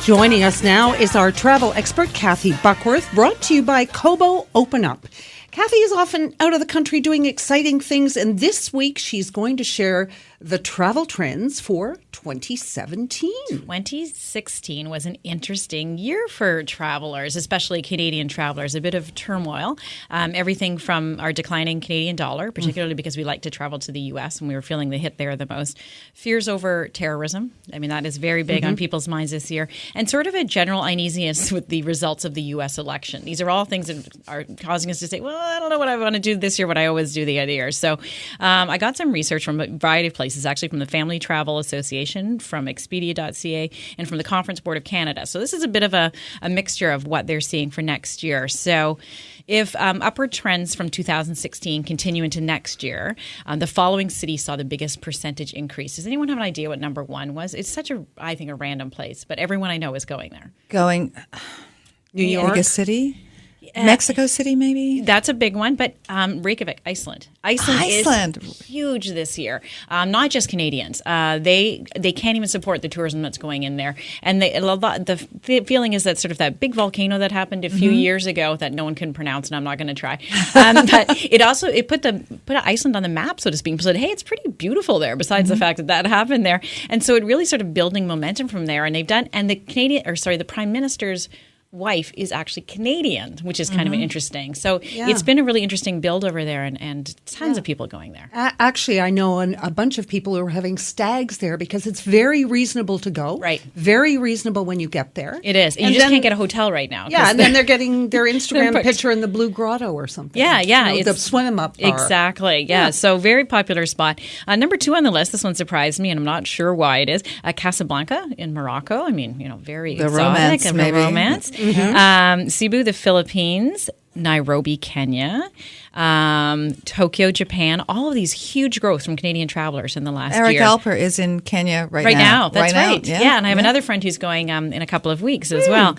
Joining us now is our travel expert, Kathy Buckworth, brought to you by KOBO Open Up. Kathy is often out of the country doing exciting things, and this week she's going to share the travel trends for 2017. 2016 was an interesting year for travelers, especially Canadian travelers. A bit of turmoil. Everything from our declining Canadian dollar, particularly because we like to travel to the U.S. and we were feeling the hit there the most. Fears over terrorism. I mean, that is very big on people's minds this year. And sort of a general uneasiness with the results of the U.S. election. These are all things that are causing us to say, well, I don't know what I want to do this year, what I always do the other year. So I got some research from a variety of places, actually from the Family Travel Association, from Expedia.ca, and from the Conference Board of Canada. So this is a bit of a mixture of what they're seeing for next year. So if upward trends from 2016 continue into next year, the following cities saw the biggest percentage increase. Does anyone have an idea what number one was? It's such a, I think, a random place, but everyone I know is going there. New York? Biggest city? Mexico City, maybe? That's a big one, but Reykjavik, Iceland. Iceland is huge this year. Not just Canadians. They can't even support the tourism that's going in there. And the feeling is that sort of that big volcano that happened a few years ago that no one can pronounce, and I'm not going to try. But it put Iceland on the map, so to speak. People said, hey, it's pretty beautiful there, besides the fact that happened there. And so it really started building momentum from there. And the Prime Minister's wife is actually Canadian, which is kind of interesting. So it's been a really interesting build over there, and tons of people going there. Actually, I know a bunch of people who are having stags there because it's very reasonable to go. Right. Very reasonable when you get there. It is. And you just can't get a hotel right now. Yeah, and then they're getting their Instagram picture in the Blue Grotto or something. Yeah. You know, the swim-up bar. Exactly. Yeah. So very popular spot. Number 2 on the list, this one surprised me, and I'm not sure why it is, Casablanca in Morocco. I mean, very the exotic romance, and maybe. romance. Cebu, the Philippines, Nairobi, Kenya, Tokyo, Japan, all of these huge growth from Canadian travelers in the last year. Eric Alper is in Kenya right now. That's right. Now. Yeah, and I have another friend who's going in a couple of weeks as well.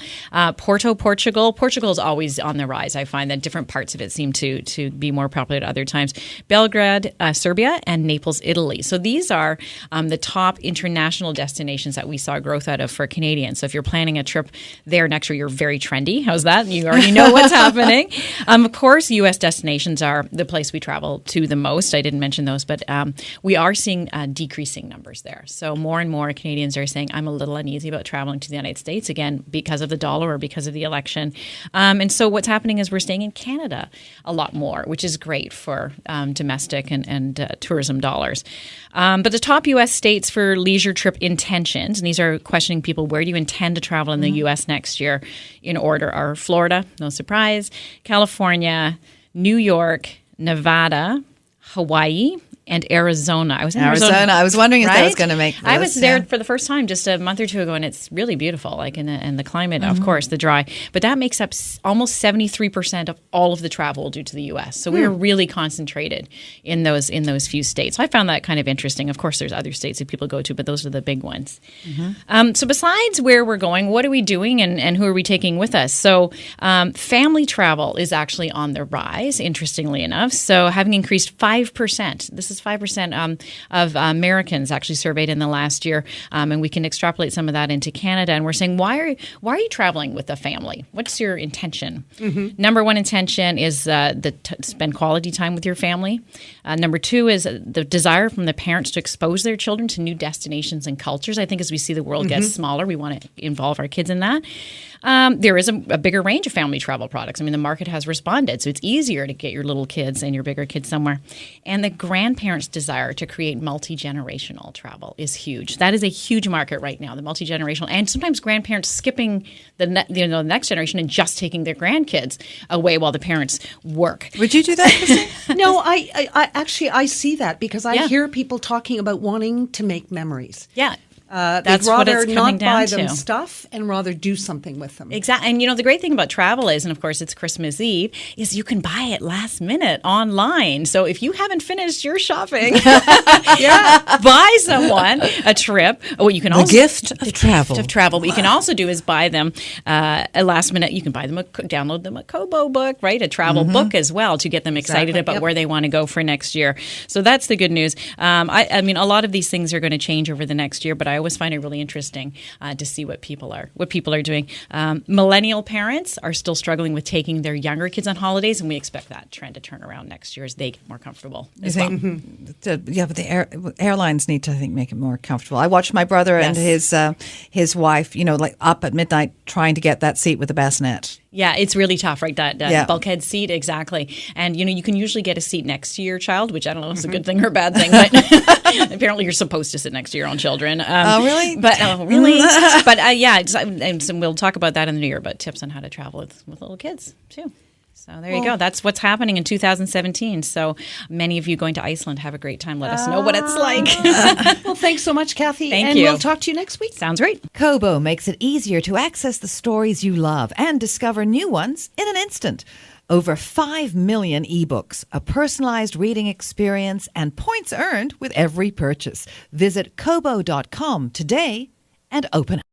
Porto, Portugal. Portugal is always on the rise. I find that different parts of it seem to be more popular at other times. Belgrade, Serbia, and Naples, Italy. So these are the top international destinations that we saw growth out of for Canadians. So if you're planning a trip there next year, you're very trendy. How's that? You already know what's happening. Of course, U.S. destinations are the place we travel to the most. I didn't mention those, but we are seeing decreasing numbers there. So more and more Canadians are saying, I'm a little uneasy about traveling to the United States, again, because of the dollar or because of the election. And so what's happening is we're staying in Canada a lot more, which is great for domestic and tourism dollars. But the top U.S. states for leisure trip intentions, and these are questioning people, where do you intend to travel in the U.S. next year, in order are Florida, no surprise, California, New York, Nevada, Hawaii, and Arizona. I was in Arizona. I was wondering if that was Right? going to make this. I was there for the first time just a month or two ago, and it's really beautiful. Like in the climate, of course, the dry. But that makes up almost 73% of all of the travel due to the U.S. So we're really concentrated in those few states. So I found that kind of interesting. Of course, there's other states that people go to, but those are the big ones. So besides where we're going, what are we doing, and who are we taking with us? So family travel is actually on the rise, interestingly enough. So having increased 5%. This is 5% of Americans actually surveyed in the last year, and we can extrapolate some of that into Canada. And we're saying, why are you traveling with a family? What's your intention? Number 1 intention is spend quality time with your family. Number 2 is the desire from the parents to expose their children to new destinations and cultures. I think as we see the world get smaller, we want to involve our kids in that. There is a bigger range of family travel products. I mean, the market has responded, so it's easier to get your little kids and your bigger kids somewhere. And the grandparents' desire to create multi-generational travel is huge. That is a huge market right now, the multi-generational. And sometimes grandparents skipping the next generation and just taking their grandkids away while the parents work. Would you do that, Christine? No, I actually see that because I hear people talking about wanting to make memories. Yeah. That's what rather it's coming not buy down them to. stuff and rather do something with them. Exactly. And the great thing about travel is, and of course it's Christmas Eve, is you can buy it last minute online. So if you haven't finished your shopping, buy someone a trip. What you can The gift of travel. What you can also do is buy them a last minute. You can buy them download them a KOBO book, right? A travel book as well to get them excited about where they want to go for next year. So that's the good news. I mean, a lot of these things are going to change over the next year, but I I always find it really interesting to see what people are doing. Millennial parents are still struggling with taking their younger kids on holidays, and we expect that trend to turn around next year as they get more comfortable as well. Yeah, but the airlines need to, I think, make it more comfortable. I watched my brother and his wife, like up at midnight trying to get that seat with the bassinet. Yeah, it's really tough, right? That bulkhead seat, exactly. And, you can usually get a seat next to your child, which I don't know if it's a good thing or a bad thing, but apparently you're supposed to sit next to your own children. Really? But really? But and so we'll talk about that in the new year, but tips on how to travel with little kids, too. So there you go. That's what's happening in 2017. So many of you going to Iceland, have a great time. Let us know what it's like. Well, thanks so much, Kathy. Thank you. We'll talk to you next week. Sounds great. KOBO makes it easier to access the stories you love and discover new ones in an instant. Over 5 million ebooks, a personalized reading experience, and points earned with every purchase. Visit kobo.com today and open up.